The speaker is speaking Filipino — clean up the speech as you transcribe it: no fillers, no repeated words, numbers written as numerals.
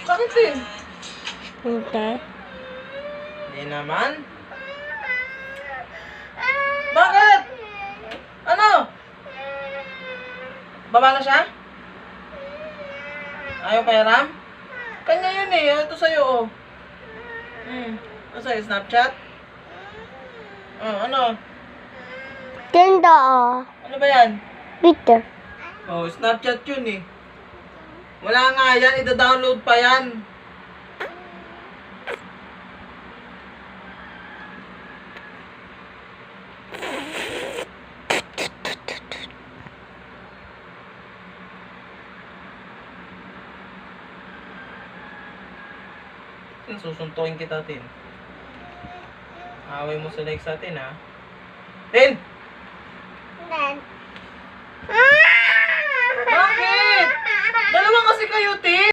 Bakit din? Hindi. Hindi naman. Bakit? Ano? Baba na siya? Ayaw pairam? Kanya yun eh. Ito sa'yo oh. Ano sa'yo? Snapchat? Ano? Ganda ah. Ano ba yan? Bitter. Oh, Snapchat yun eh. Wala nga yan. Ida-download pa yan. Susuntukin kita, Tin. Away mo sa legs sa atin, ha? Tin! Bakit? Dalawa kasi kayo, Tin!